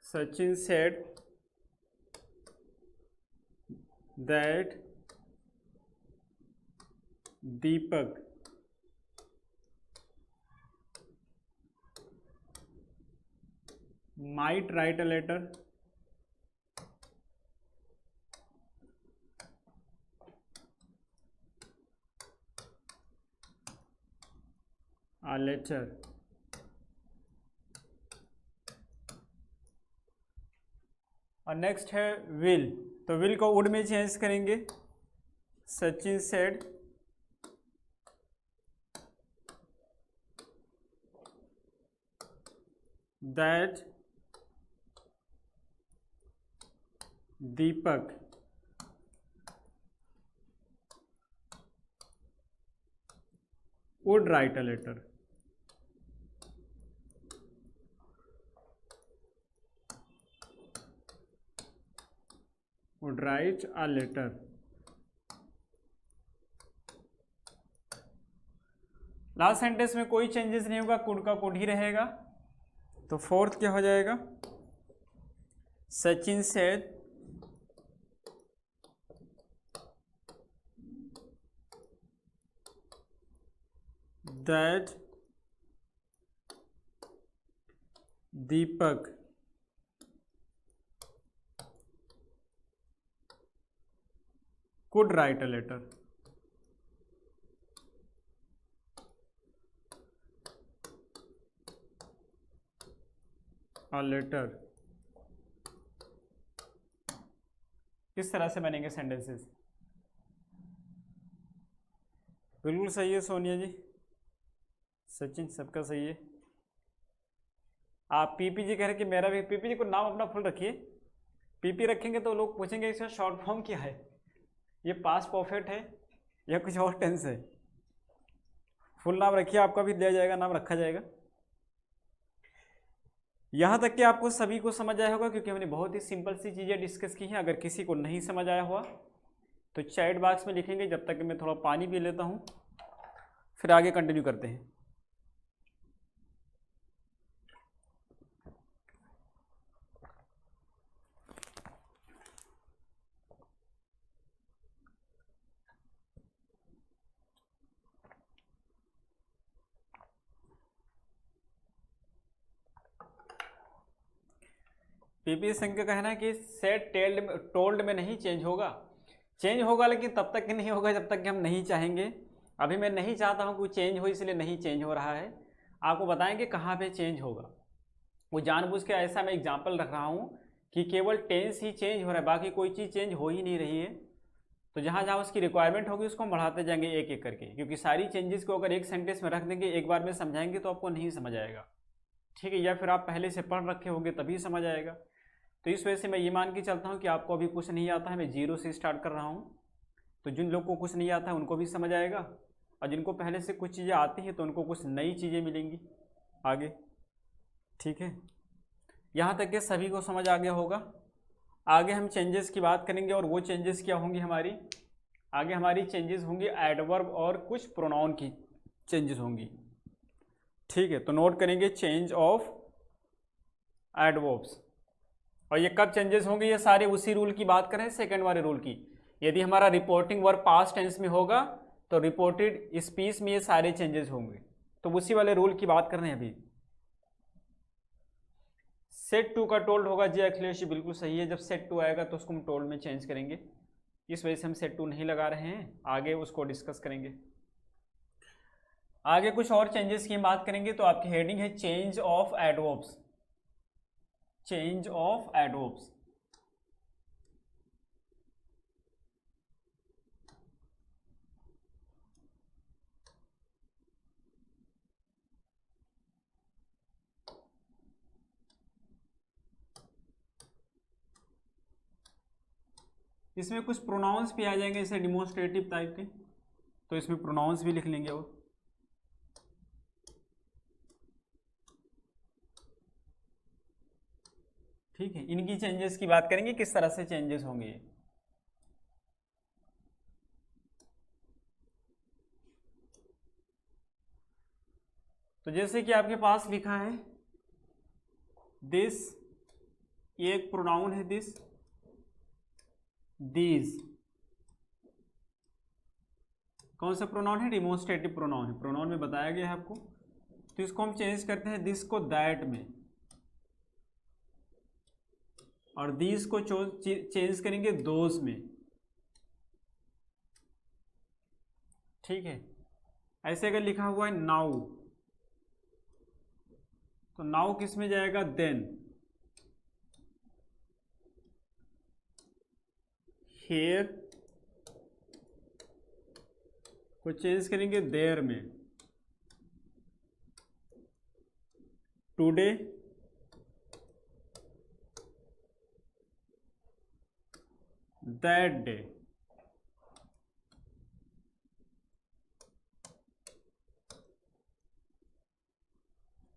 Sachin said that Deepak might write a letter, और नेक्स्ट है विल, तो विल को वुड में चेंज करेंगे। Sachin said that Deepak would write a letter. Would write a letter. Last sentence में कोई चेंजेस नहीं होगा, कुड का कुड ही रहेगा। तो फोर्थ क्या हो जाएगा? Sachin said that Deepak could write a letter. किस तरह से बनेंगे सेंटेंसेस? बिल्कुल सही है सोनिया जी, सचिन सबका सही है। आप पीपी जी कह रहे कि मेरा भी, पीपी जी को नाम अपना फुल रखिए। पीपी रखेंगे तो लोग पूछेंगे इसका शॉर्ट फॉर्म क्या है, ये पास्ट परफेक्ट है या कुछ और टेंस है। फुल नाम रखिए, आपका भी दिया जाएगा, नाम रखा जाएगा। यहाँ तक कि आपको सभी को समझ आया होगा, क्योंकि हमने बहुत ही सिंपल सी चीज़ें डिस्कस की हैं। अगर किसी को नहीं समझ आया हुआ तो चैट बॉक्स में लिखेंगे। जब तक कि मैं थोड़ा पानी पी लेता हूँ, फिर आगे कंटिन्यू करते हैं। पीपी सिंह का कहना है कि सेड टोल्ड में नहीं चेंज होगा। चेंज होगा लेकिन तब तक नहीं होगा जब तक कि हम नहीं चाहेंगे। अभी मैं नहीं चाहता हूं कि चेंज हो, इसलिए नहीं चेंज हो रहा है। आपको बताएंगे कहाँ पे चेंज होगा। वो जानबूझ के ऐसा मैं एग्जांपल रख रहा हूं कि केवल टेंस ही चेंज हो रहा है, बाकी कोई चीज़ चेंज हो ही नहीं रही है। तो जहाँ जहाँ उसकी रिक्वायरमेंट होगी उसको हम बढ़ाते जाएंगे एक एक करके, क्योंकि सारी चेंजेस को अगर एक सेंटेंस में रख देंगे, एक बार में समझाएंगे तो आपको नहीं समझ आएगा। ठीक है, या फिर आप पहले से पढ़ रखे होंगे तभी समझ आएगा। तो इस वजह से मैं ये मान के चलता हूँ कि आपको अभी कुछ नहीं आता है, मैं जीरो से स्टार्ट कर रहा हूँ। तो जिन लोग को कुछ नहीं आता है उनको भी समझ आएगा, और जिनको पहले से कुछ चीज़ें आती हैं तो उनको कुछ नई चीज़ें मिलेंगी आगे। ठीक है, यहाँ तक के सभी को समझ आ गया होगा। आगे हम चेंजेस की बात करेंगे, और वो चेंजेस क्या होंगी हमारी? आगे हमारी चेंजेस होंगी एडवर्ब और कुछ प्रोनाउन की चेंजेस होंगी। ठीक है, तो नोट करेंगे चेंज ऑफ एडवर्ब्स। और ये कब चेंजेस होंगे? ये सारे उसी रूल की बात करें, सेकंड वाले रूल की। यदि हमारा रिपोर्टिंग वर्ब पास्ट टेंस में होगा तो रिपोर्टेड स्पीच में ये सारे चेंजेस होंगे। तो उसी वाले रूल की बात कर रहे हैं अभी। सेट टू का टोल्ड होगा जी, अखिलेश जी बिल्कुल सही है। जब सेट टू आएगा तो उसको हम टोल्ड में चेंज करेंगे, इस वजह से हम सेट टू नहीं लगा रहे हैं। आगे उसको डिस्कस करेंगे। आगे कुछ और चेंजेस की हम बात करेंगे। तो आपकी हेडिंग है change of adverbs. Change of adverbs. इसमें कुछ प्रोनाउंस भी आ जाएंगे जैसे डिमोन्स्ट्रेटिव टाइप के, तो इसमें प्रोनाउंस भी लिख लेंगे। और ठीक है, इनकी चेंजेस की बात करेंगे, किस तरह से चेंजेस होंगे। तो जैसे कि आपके पास लिखा है दिस, ये एक प्रोनाउन है दिस, दीज कौन सा प्रोनाउन है? डिमोन्स्ट्रेटिव प्रोनाउन है, प्रोनाउन में बताया गया है आपको। तो इसको हम चेंज करते हैं दिस को दैट में। और दीज को चेंज करेंगे दोज में। ठीक है, ऐसे अगर लिखा हुआ है नाउ, तो नाउ किस में जाएगा? देन। हेयर को चेंज करेंगे देयर में। Today that day.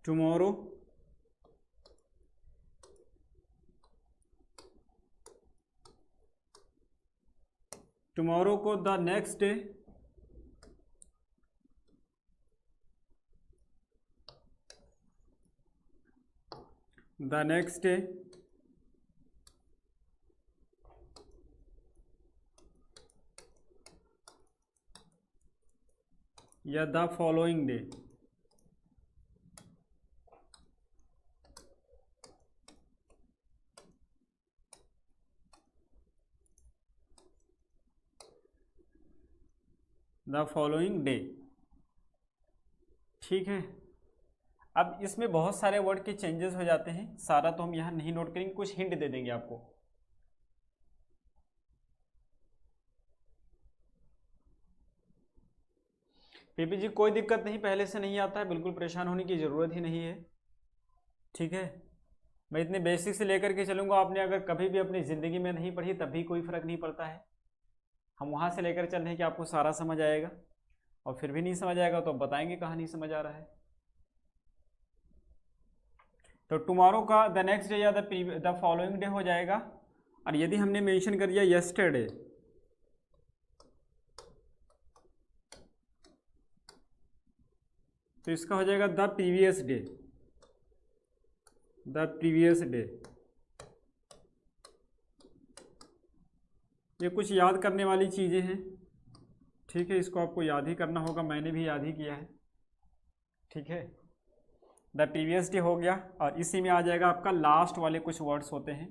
Tomorrow tomorrow को the next day. The next day. या the following day. The following day. ठीक है, अब इसमें बहुत सारे वर्ड के चेंजेस हो जाते हैं, सारा तो हम यहाँ नहीं नोट करेंगे, कुछ हिंट दे देंगे आपको। पीपी जी कोई दिक्कत नहीं, पहले से नहीं आता है, बिल्कुल परेशान होने की ज़रूरत ही नहीं है। ठीक है, मैं इतने बेसिक से लेकर के चलूँगा, आपने अगर कभी भी अपनी ज़िंदगी में नहीं पढ़ी तब भी कोई फ़र्क नहीं पड़ता है। हम वहाँ से लेकर चल रहे हैं कि आपको सारा समझ आएगा, और फिर भी नहीं समझ आएगा तो बताएंगे कहाँ नहीं समझ आ रहा है। तो टुमारो का द नेक्स्ट डे या द फॉलोइंग डे हो जाएगा। और यदि हमने मेंशन कर दिया यस्टरडे, तो इसका हो जाएगा the previous day. The previous day. ये कुछ याद करने वाली चीज़ें हैं। ठीक है, इसको आपको याद ही करना होगा, मैंने भी याद ही किया है। ठीक है, द प्रीवियस डे हो गया, और इसी में आ जाएगा आपका लास्ट वाले कुछ वर्ड्स होते हैं,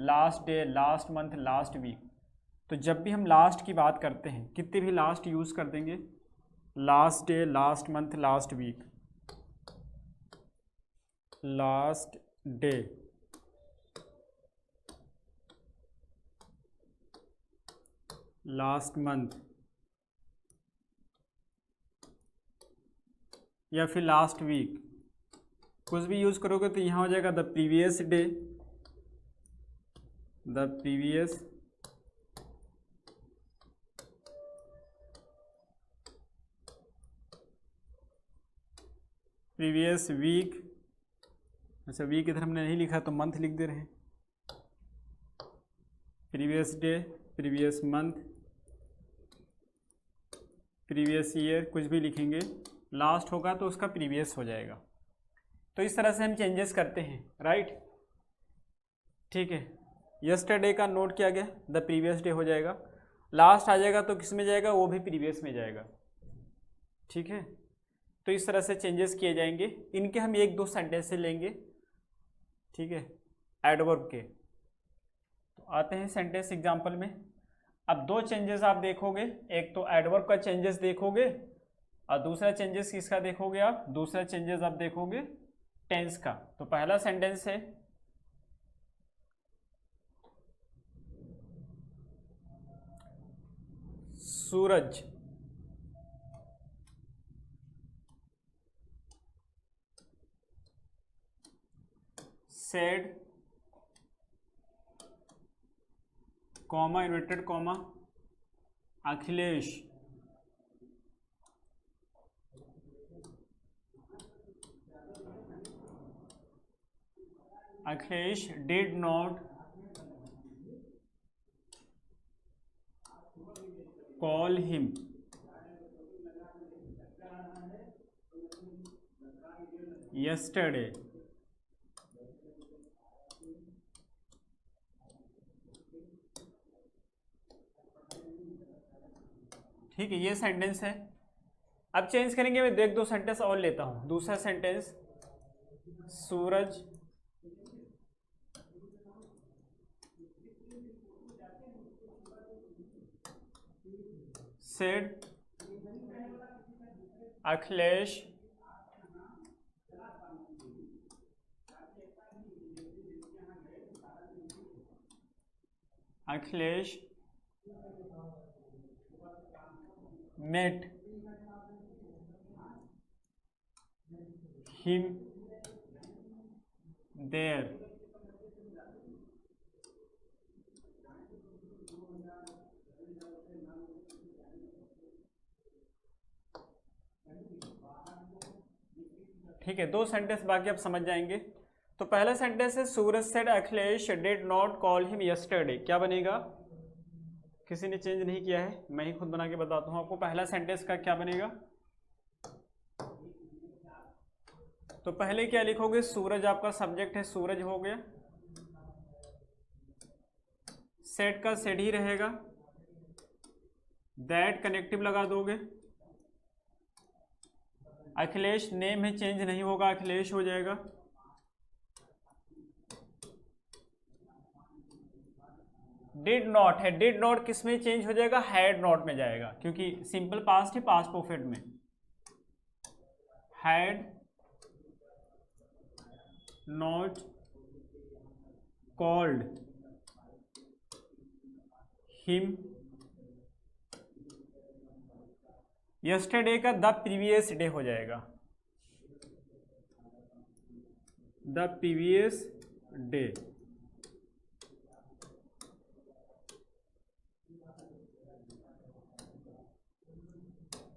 last day, last month, last week. तो जब भी हम लास्ट की बात करते हैं, कितने भी लास्ट यूज़ कर देंगे, last day, last month, last week, last day, last month, या फिर लास्ट वीक, कुछ भी यूज़ करोगे तो यहाँ हो जाएगा the previous day, the previous previous week. अच्छा, वीक इधर हमने नहीं लिखा तो मंथ लिख दे रहे हैं। Previous day, previous month, previous year, कुछ भी लिखेंगे, लास्ट होगा तो उसका प्रीवियस हो जाएगा। तो इस तरह से हम चेंजेस करते हैं, राइट। ठीक है, यस्टरडे का नोट किया गया, द प्रीवियस डे हो जाएगा, लास्ट आ जाएगा तो किस में जाएगा, वो भी प्रीवियस में जाएगा। ठीक है, तो इस तरह से चेंजेस किए जाएंगे। इनके हम एक दो सेंटेंस लेंगे। ठीक है, एडवर्ब के। तो आते हैं सेंटेंस एग्जाम्पल में। अब दो चेंजेस आप देखोगे, एक तो एडवर्ब का चेंजेस देखोगे, और दूसरा चेंजेस किसका देखोगे आप, दूसरा चेंजेस आप देखोगे टेंस का। तो पहला सेंटेंस है, सूरज said, comma inverted comma, Akhilesh did not call him। yesterday। ठीक है, ये सेंटेंस है। अब चेंज करेंगे, मैं एक दो सेंटेंस और लेता हूं। दूसरा sentence, Suraj said Akhilesh met him there. ठीक है, दो सेंटेंस बाकी आप समझ जाएंगे। तो पहला सेंटेंस है Suraj said Akhilesh did not call him yesterday. क्या बनेगा? किसी ने चेंज नहीं किया है, मैं ही खुद बना के बताता हूं आपको। पहला सेंटेंस का क्या बनेगा? तो पहले क्या लिखोगे? सूरज आपका सब्जेक्ट है, सूरज हो गया। सेड का सेड ही रहेगा। दैट कनेक्टिव लगा दोगे। अखिलेश नेम है, चेंज नहीं होगा, अखिलेश हो जाएगा। डिड नॉट है, डिड नॉट किस में चेंज हो जाएगा? हैड नॉट में जाएगा, क्योंकि सिंपल पास्ट है, पास्ट परफेक्ट में। Had not called him yesterday का द प्रीवियस डे हो जाएगा, द प्रीवियस डे।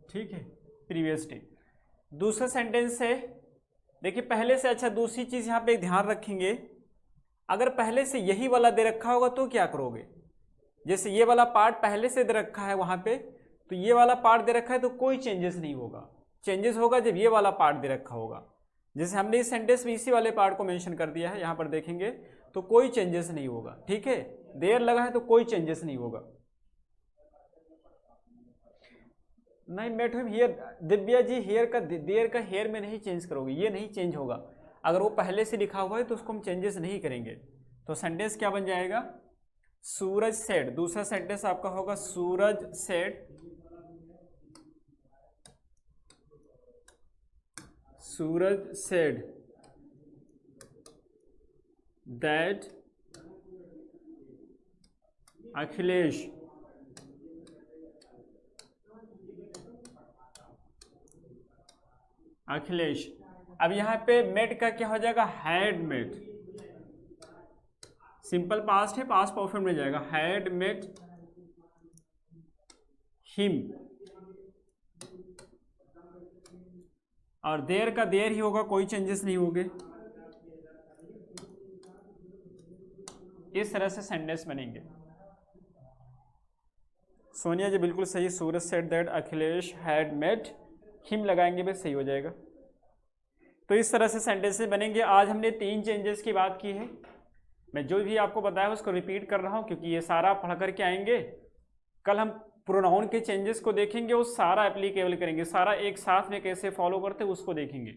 ठीक है, प्रीवियस डे। दूसरा सेंटेंस है, देखिए पहले से, अच्छा दूसरी चीज यहां पे ध्यान रखेंगे, अगर पहले से यही वाला दे रखा होगा तो क्या करोगे? जैसे ये वाला पार्ट पहले से दे रखा है वहां पे, तो ये वाला पार्ट दे रखा है तो कोई चेंजेस नहीं होगा। चेंजेस होगा जब ये वाला पार्ट दे रखा होगा। जैसे हमने इस सेंटेंस में इसी वाले पार्ट को मेंशन कर दिया है, यहां पर देखेंगे तो कोई चेंजेस नहीं होगा। ठीक है, देर लगा है तो कोई चेंजेस नहीं होगा। नहीं met him here, Divya ji here का देयर का हेयर में नहीं चेंज करोगे, ये नहीं चेंज होगा। अगर वो पहले से लिखा हुआ है तो उसको हम चेंजेस नहीं करेंगे। तो सेंटेंस क्या बन जाएगा? सूरज सेड। दूसरा सेंटेंस आपका होगा Suraj said, Suraj said that Akhilesh Akhilesh. अब यहां पे मेट का क्या हो जाएगा? Had met. सिंपल पास्ट है, पास्ट परफेक्ट में जाएगा। हैड मेट हिम, और देर का देर ही होगा, कोई चेंजेस नहीं होंगे। इस तरह से सेंटेंस बनेंगे। सोनिया जी बिल्कुल सही, Suraj said that Akhilesh had met him लगाएंगे बस सही हो जाएगा। तो इस तरह से सेंटेंसेस बनेंगे। आज हमने 3 चेंजेस की बात की है। मैं जो भी आपको बताया उसको रिपीट कर रहा हूं, क्योंकि ये सारा पढ़ करके आएंगे। कल हम प्रोनाउन के चेंजेस को देखेंगे, वो सारा एप्लीकेबल करेंगे, सारा एक साथ में कैसे फॉलो करते हैं उसको देखेंगे।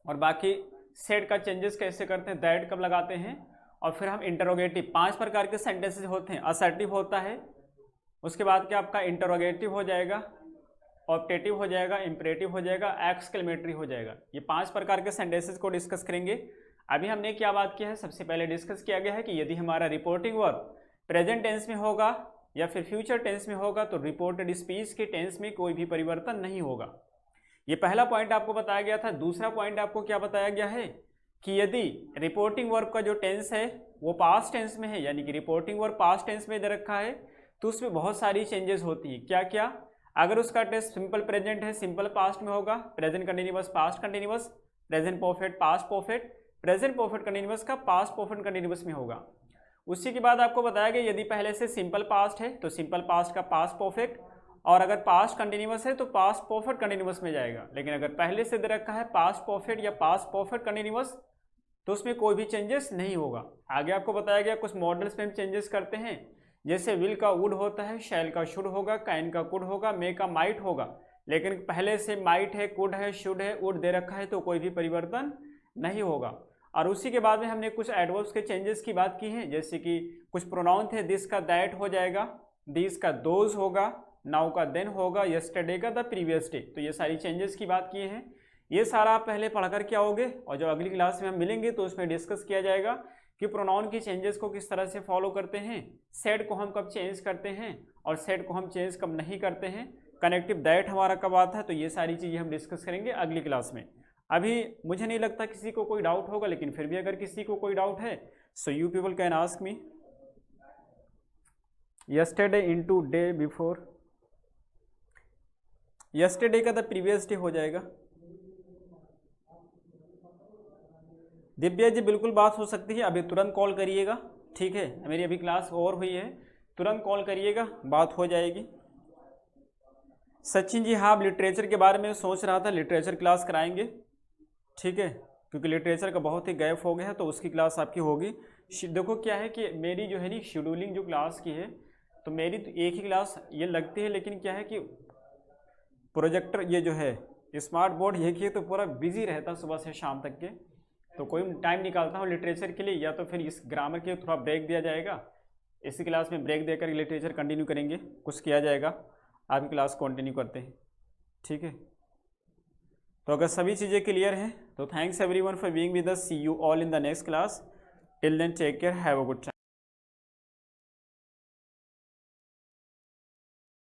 और बाकी सेड का चेंजेस कैसे करते हैं, दैट कब लगाते हैं, और फिर हम इंटरोगेटिव 5 प्रकार के सेंटेंसेस होते हैं। असर्टिव होता है, उसके बाद क्या आपका इंटरोगेटिव हो जाएगा, ऑप्टेटिव हो जाएगा, इंपरेटिव हो जाएगा, एक्सक्लेमेटरी हो जाएगा। ये 5 प्रकार के सेंटेंसेस को डिस्कस करेंगे। अभी हमने क्या बात किया है? सबसे पहले डिस्कस किया गया है कि यदि हमारा रिपोर्टिंग वर्ब प्रेजेंट टेंस में होगा या फिर फ्यूचर टेंस में होगा तो रिपोर्टेड स्पीच के टेंस में कोई भी परिवर्तन नहीं होगा। ये पहला पॉइंट आपको बताया गया था। दूसरा पॉइंट आपको क्या बताया गया है कि यदि रिपोर्टिंग वर्ब का जो टेंस है वो पास्ट टेंस में है, यानी कि रिपोर्टिंग वर्ब पास्ट टेंस में दे रखा है, तो उसमें बहुत सारी चेंजेस होती है। क्या क्या? अगर उसका टेंस सिंपल प्रेजेंट है, सिंपल पास्ट में होगा, present continuous past continuous, present perfect past perfect, present perfect continuous का पास्ट परफेक्ट कंटिन्यूअस में होगा। उसी के बाद आपको बताया गया यदि पहले से सिंपल पास्ट है तो सिंपल पास्ट का पास्ट परफेक्ट, और अगर पास्ट कंटिन्यूअस है तो पास्ट परफेक्ट कंटिन्यूअस में जाएगा। लेकिन अगर पहले से दे रखा है पास्ट परफेक्ट या पास्ट परफेक्ट कंटिन्यूअस तो उसमें कोई भी चेंजेस नहीं होगा। आगे आपको बताया गया कुछ मॉडल्स में हम चेंजेस करते हैं, जैसे विल का वुड होता है, शैल का शुड होगा, कैन का कुड होगा, मे का माइट होगा। लेकिन पहले से माइट है, कुड है, शुड है, वुड दे रखा है तो कोई भी परिवर्तन नहीं होगा। और उसी के बाद में हमने कुछ एडवर्ब्स के चेंजेस की बात की है, जैसे कि कुछ प्रोनाउन थे, दिस का दैट हो जाएगा, दिस का दोज होगा, नाउ का देन होगा, यस्टरडे का द प्रीवियस डे। तो ये सारी चेंजेस की बात किए हैं, ये सारा आप पहले पढ़ कर के आओगे और जब अगली क्लास में हम मिलेंगे तो उसमें डिस्कस किया जाएगा कि प्रोनाउन की चेंजेस को किस तरह से फॉलो करते हैं, सेड को हम कब चेंज करते हैं और सेड को हम चेंज कब नहीं करते हैं, कनेक्टिव दैट हमारा कब आता है। तो ये सारी चीज़ें हम डिस्कस करेंगे अगली क्लास में। अभी मुझे नहीं लगता किसी को कोई डाउट होगा, लेकिन फिर भी अगर किसी को कोई डाउट है so you people can ask me. Yesterday into day before, yesterday का द प्रीवियस डे हो जाएगा। दिव्या जी बिल्कुल बात हो सकती है, अभी तुरंत कॉल करिएगा, ठीक है, मेरी अभी क्लास ओवर हुई है, तुरंत कॉल करिएगा, बात हो जाएगी। सचिन जी हाँ, लिटरेचर के बारे में सोच रहा था, लिटरेचर क्लास कराएंगे, ठीक है, क्योंकि लिटरेचर का बहुत ही गैप हो गया है तो उसकी क्लास आपकी होगी। देखो क्या है कि मेरी जो है नी शेड्यूलिंग जो क्लास की है, तो मेरी तो एक ही क्लास ये लगती है, लेकिन क्या है कि प्रोजेक्टर ये जो है स्मार्ट बोर्ड ये कि तो पूरा बिजी रहता सुबह से शाम तक के, तो कोई टाइम निकालता हूँ लिटरेचर के लिए, या तो फिर इस ग्रामर के थोड़ा ब्रेक दिया जाएगा, इसी क्लास में ब्रेक देकर लिटरेचर कंटिन्यू करेंगे, कुछ किया जाएगा, आपकी क्लास कंटिन्यू करते हैं, ठीक है। तो अगर सभी चीज़ें क्लियर हैं तो thanks everyone for being with us, see you all in the next class, till then take care, have a good time.